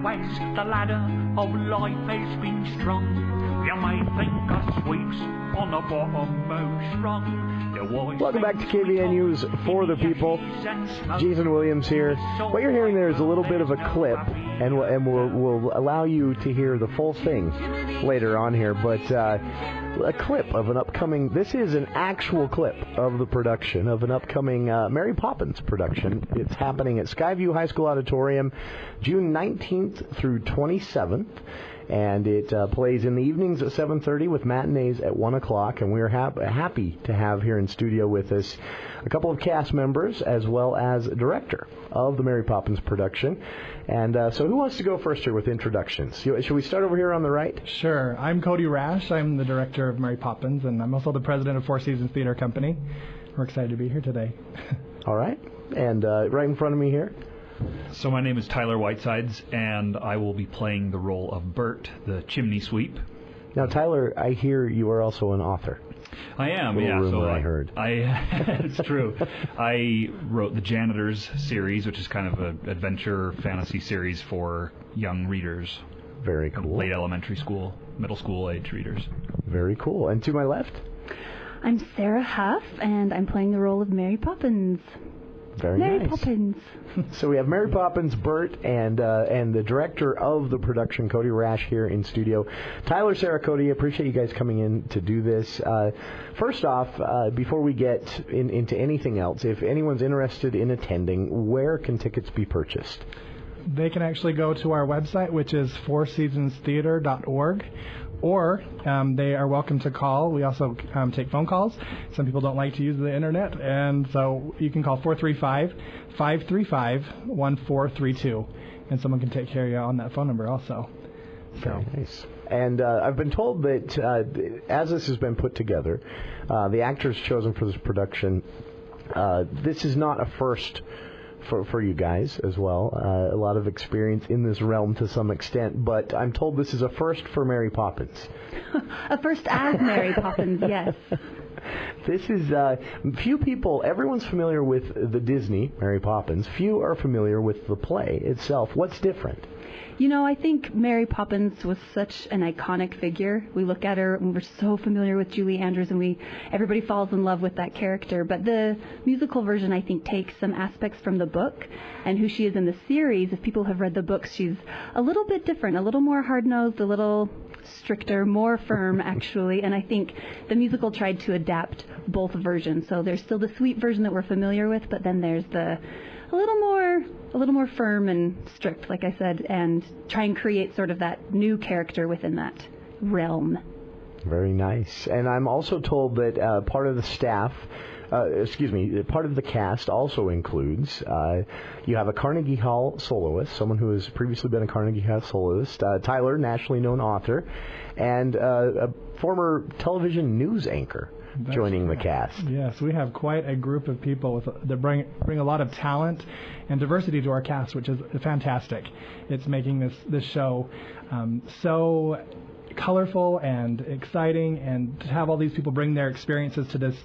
west, the ladder of life has been strung. You may think us sweeps on the bottommost rung. Welcome back to KVNU's For the People. Jason Williams here. What you're hearing there is a little bit of a clip, and we'll allow you to hear the full thing later on here, but a clip of an upcoming, this is an actual clip of the production of an upcoming Mary Poppins production. It's happening at Skyview High School Auditorium June 19th through 27th. And it plays in the evenings at 7:30 with matinees at 1 o'clock. And we're happy to have here in studio with us a couple of cast members as well as director of the Mary Poppins production. And so who wants to go first here with introductions? Should we start over here on the right? Sure. I'm Kody Rash. I'm the director of Mary Poppins, and I'm also the president of Four Seasons Theater Company. We're excited to be here today. All right. And right in front of me here. So my name is Tyler Whitesides, and I will be playing the role of Bert, the chimney sweep. Now, Tyler, I hear you are also an author. I am, yeah. So I heard. It's true. I wrote the Janitors series, which is kind of an adventure fantasy series for young readers. Very cool. Late elementary school, middle school age readers. Very cool. And to my left? I'm Sarah Huff, and I'm playing the role of Mary Poppins. Very Mary nice. Poppins. So we have Mary Poppins, Bert, and the director of the production, Kody Rash, here in studio. Tyler, Sarah, Kody, appreciate you guys coming in to do this. First off, before we get into anything else, if anyone's interested in attending, where can tickets be purchased? They can actually go to our website, which is fourseasonstheater.org, or they are welcome to call. We also take phone calls. Some people don't like to use the internet, and so you can call 435-535-1432, and someone can take care of you on that phone number also. Very nice. And I've been told that as this has been put together, the actors chosen for this production, this is not a first for you guys as well. A lot of experience in this realm to some extent, but I'm told this is a first for Mary Poppins. A first as Mary Poppins, yes. This is, few people, everyone's familiar with the Disney Mary Poppins. Few are familiar with the play itself. What's different? You know, I think Mary Poppins was such an iconic figure. We look at her and we're so familiar with Julie Andrews, and everybody falls in love with that character. But the musical version, I think, takes some aspects from the book and who she is in the series. If people have read the books, she's a little bit different, a little more hard-nosed, a little stricter, more firm, actually. And I think the musical tried to adapt both versions. So there's still the sweet version that we're familiar with, but then there's a little more firm and strict, like I said, and try and create sort of that new character within that realm. Very nice. And I'm also told that part of the staff, part of the cast also includes, you have a Carnegie Hall soloist, someone who has previously been a Carnegie Hall soloist, Tyler, nationally known author, and a former television news anchor. Joining the cast. Yes, we have quite a group of people that bring a lot of talent and diversity to our cast, which is fantastic. It's making this show so colorful and exciting, and to have all these people bring their experiences to this,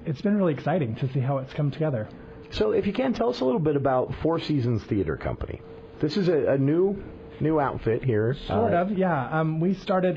it's been really exciting to see how it's come together. So if you can, tell us a little bit about Four Seasons Theater Company. This is a new outfit here. Sort of, yeah.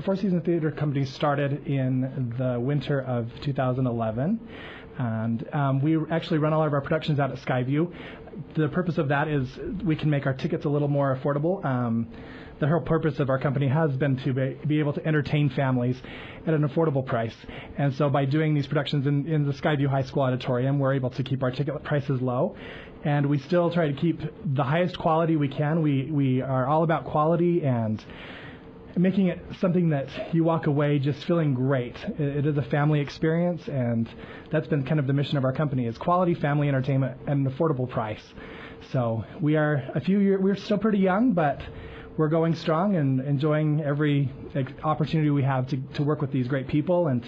Four Seasons Theater Company started in the winter of 2011, and we actually run all of our productions out at Skyview. The purpose of that is we can make our tickets a little more affordable. The whole purpose of our company has been to be able to entertain families at an affordable price. And so by doing these productions in the Skyview High School Auditorium, we're able to keep our ticket prices low. And we still try to keep the highest quality we can. We are all about quality and making it something that you walk away just feeling great. It is a family experience, and that's been kind of the mission of our company, is quality family entertainment at an affordable price. So we're still pretty young, but we're going strong and enjoying every opportunity we have to work with these great people and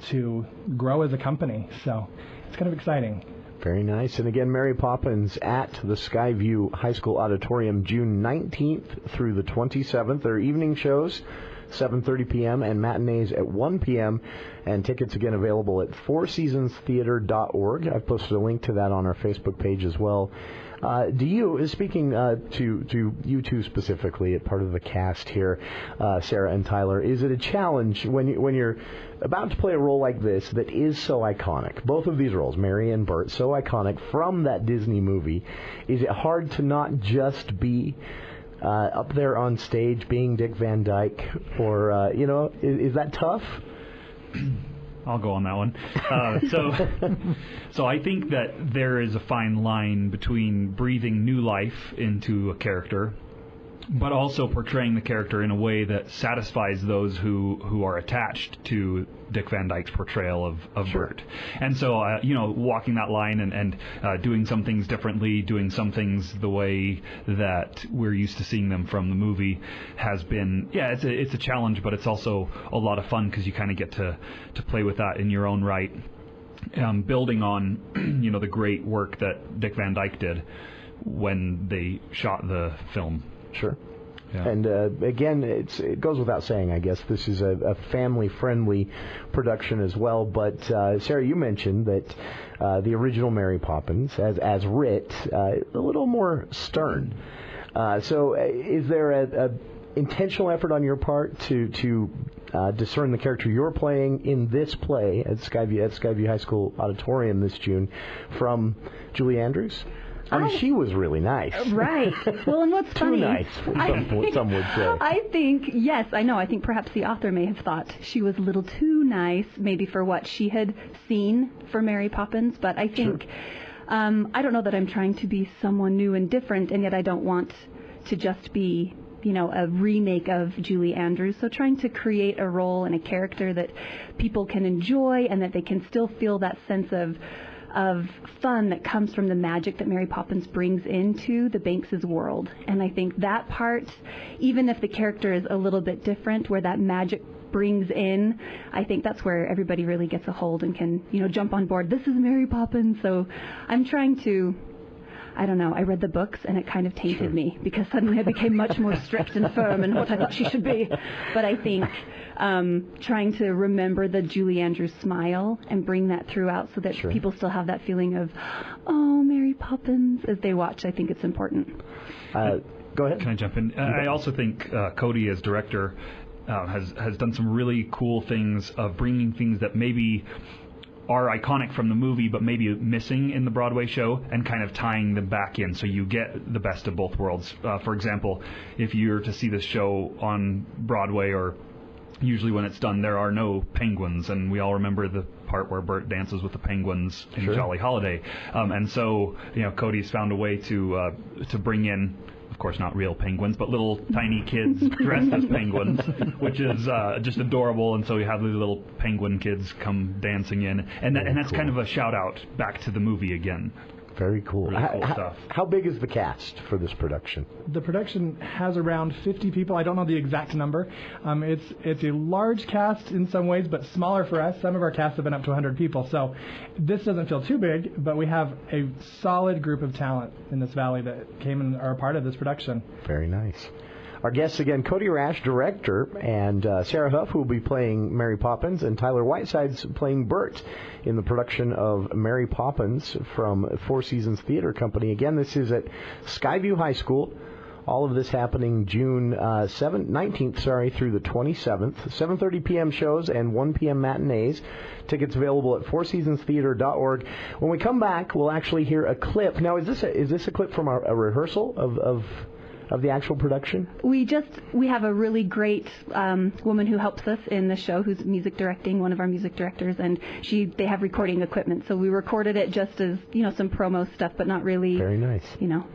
to grow as a company. So it's kind of exciting. Very nice. And again, Mary Poppins at the Skyview High School Auditorium, June 19th through the 27th. There are evening shows 7:30 p.m., and matinees at 1 p.m., and tickets again available at fourseasonstheater.org. I've posted a link to that on our Facebook page as well. Do you, speaking to you two specifically, part of the cast here, Sarah and Tyler, is it a challenge when you're about to play a role like this that is so iconic? Both of these roles, Mary and Bert, so iconic from that Disney movie. Is it hard to not just be up there on stage being Dick Van Dyke, or is that tough? I'll go on that one. So I think that there is a fine line between breathing new life into a character, but also portraying the character in a way that satisfies those who are attached to Dick Van Dyke's portrayal of Sure. Bert. And so, walking that line and doing some things differently, doing some things the way that we're used to seeing them from the movie has been, it's a challenge, but it's also a lot of fun because you kind of get to play with that in your own right, building on, the great work that Dick Van Dyke did when they shot the film. Sure. Yeah. And again, it goes without saying, I guess, this is a family-friendly production as well. But, Sarah, you mentioned that the original Mary Poppins, as writ, a little more stern. So is there a intentional effort on your part to discern the character you're playing in this play at Skyview High School Auditorium this June from Julie Andrews? I mean, she was really nice. Right. Well, and what's funny... Too nice, some would say. I think, yes, I know. I think perhaps the author may have thought she was a little too nice, maybe for what she had seen for Mary Poppins. But I think, I don't know that I'm trying to be someone new and different, and yet I don't want to just be, a remake of Julie Andrews. So trying to create a role and a character that people can enjoy and that they can still feel that sense of fun that comes from the magic that Mary Poppins brings into the Banks' world. And I think that part, even if the character is a little bit different, where that magic brings in, I think that's where everybody really gets a hold and can, jump on board. This is Mary Poppins. So I'm trying to, I don't know, I read the books and it kind of tainted me because suddenly I became much more strict and firm in what I thought she should be. But I think trying to remember the Julie Andrews smile and bring that throughout so that people still have that feeling of, oh, Mary Poppins, as they watch, I think it's important. Go ahead. Can I jump in? I also think Kody, as director, has done some really cool things of bringing things that maybe are iconic from the movie but maybe missing in the Broadway show and kind of tying them back in so you get the best of both worlds. For example, if you're to see this show on Broadway, or usually when it's done, there are no penguins, and we all remember the part where Bert dances with the penguins in Jolly Holiday. And so, Kody's found a way to bring in, of course, not real penguins, but little tiny kids dressed as penguins, which is just adorable. And so you have these little penguin kids come dancing in, and that's kind of a shout out back to the movie again. Very cool. Really cool stuff. How big is the cast for this production? The production has around 50 people. I don't know the exact number. It's a large cast in some ways, but smaller for us. Some of our casts have been up to 100 people. So this doesn't feel too big, but we have a solid group of talent in this valley that came and are a part of this production. Very nice. Our guests again, Kody Rash, director, and Sarah Huff, who will be playing Mary Poppins, and Tyler Whitesides playing Bert in the production of Mary Poppins from Four Seasons Theater Company. Again, this is at Skyview High School. All of this happening June 19th through the 27th. 7:30 p.m. shows and 1 p.m. matinees. Tickets available at fourseasonstheater.org. When we come back, we'll actually hear a clip. Now, is this a clip from a rehearsal of the actual production? We have a really great woman who helps us in the show, who's music directing, one of our music directors, and they have recording equipment. So we recorded it just as, some promo stuff, but not really, very nice,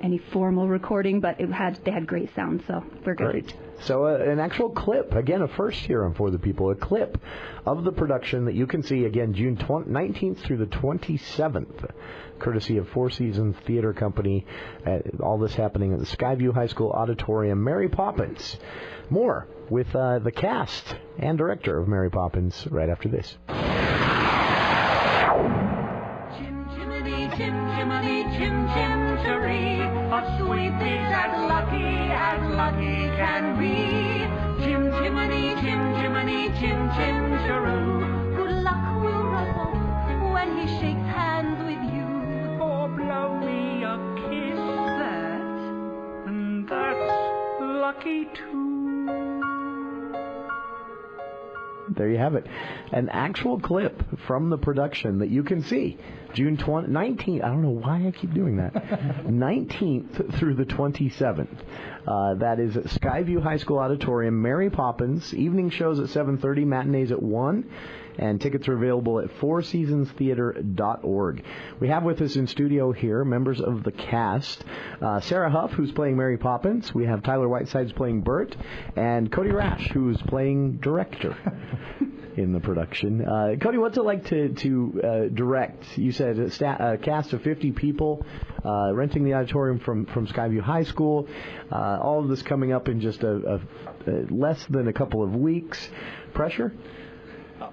any formal recording, but they had great sound, so we're good. Great. So an actual clip, again, a first here on For the People, a clip of the production that you can see, again, June 19th through the 27th, courtesy of Four Seasons Theater Company. All this happening at the Skyview High School Auditorium. Mary Poppins. More with the cast and director of Mary Poppins right after this. Chim chimney, chim chimney, chim chim cheree. A sweep is as lucky can be. Chim chimney, chim chimney, chim chim chiroo. Good luck will ruffle when he shakes hands with you. Or blow me a kiss. Bert. And that's lucky too. There you have it. An actual clip from the production that you can see. June 19th. I don't know why I keep doing that. 19th through the 27th. That is at Skyview High School Auditorium. Mary Poppins. Evening shows at 7:30. Matinees at 1. And tickets are available at fourseasonstheater.org. We have with us in studio here members of the cast. Sarah Huff, who's playing Mary Poppins. We have Tyler Whitesides playing Bert. And Kody Rash, who's playing director in the production. Kody, what's it like to direct? You said a cast of 50 people, renting the auditorium from Skyview High School. All of this coming up in just a less than a couple of weeks. Pressure?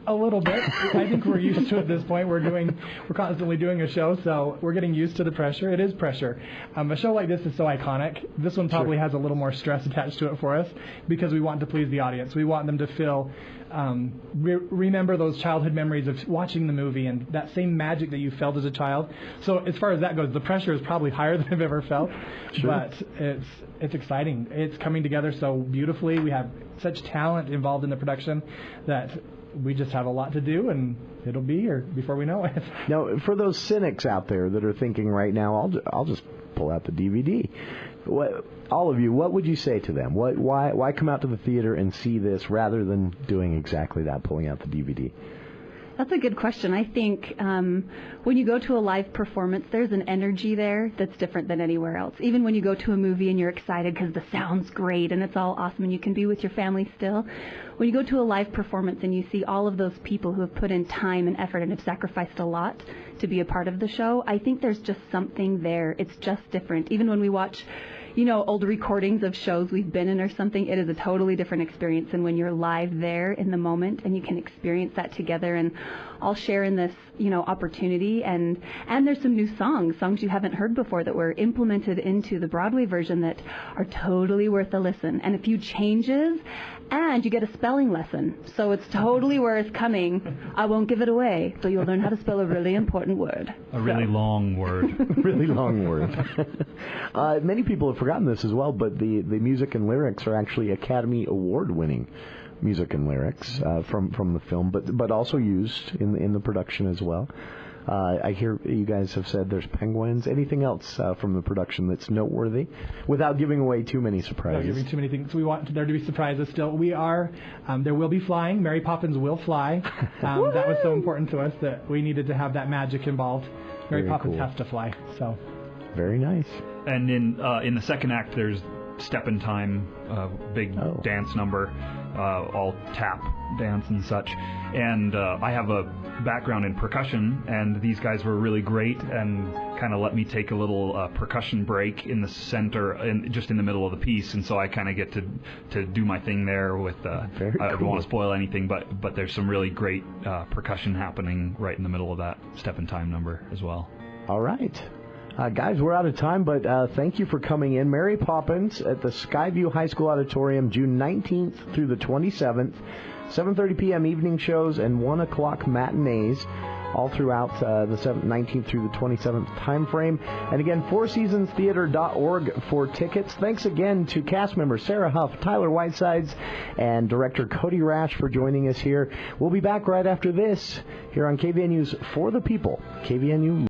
A little bit. I think we're used to it at this point. We're constantly doing a show, so we're getting used to the pressure. It is pressure. A show like this is so iconic. This one probably has a little more stress attached to it for us because we want to please the audience. We want them to feel, remember those childhood memories of watching the movie and that same magic that you felt as a child. So as far as that goes, the pressure is probably higher than I've ever felt, but it's exciting. It's coming together so beautifully. We have such talent involved in the production that we just have a lot to do, and it'll be here before we know it. Now, for those cynics out there that are thinking right now, I'll just pull out the DVD. All of you, what would you say to them? Why come out to the theater and see this rather than doing exactly that, pulling out the DVD? That's a good question. I think when you go to a live performance, there's an energy there that's different than anywhere else. Even when you go to a movie and you're excited because the sound's great and it's all awesome and you can be with your family still, when you go to a live performance and you see all of those people who have put in time and effort and have sacrificed a lot to be a part of the show, I think there's just something there. It's just different. Even when we watch old recordings of shows we've been in or something, it is a totally different experience than when you're live there in the moment and you can experience that together and all share in this, opportunity. And there's some new songs you haven't heard before that were implemented into the Broadway version that are totally worth a listen. And a few changes, and you get a spelling lesson. So it's totally worth coming. I won't give it away, so you'll learn how to spell a really important word. A really long word. Really long word. Many people have forgotten this as well, but the music and lyrics are actually Academy Award-winning music and lyrics from the film, but also used in the production as well. I hear you guys have said there's penguins. Anything else from the production that's noteworthy, without giving away too many surprises? Without giving too many things. We want there to be surprises still. We are. There will be flying. Mary Poppins will fly. That was so important to us that we needed to have that magic involved. Mary Poppins has to fly. So. Very nice. And in the second act, there's Step in Time, big dance number, all tap dance and such. And I have a background in percussion, and these guys were really great and kind of let me take a little percussion break in the center, just in the middle of the piece. And so I kind of get to do my thing there with. I don't want to spoil anything, but there's some really great percussion happening right in the middle of that Step in Time number as well. All right. Guys, we're out of time, but thank you for coming in. Mary Poppins at the Skyview High School Auditorium, June 19th through the 27th, 7:30 p.m. evening shows and 1 o'clock matinees, all throughout the 19th through the 27th time frame. And again, fourseasonstheater.org for tickets. Thanks again to cast members Sarah Huff, Tyler Whitesides, and director Kody Rash for joining us here. We'll be back right after this here on KVNU's For the People, KVNU.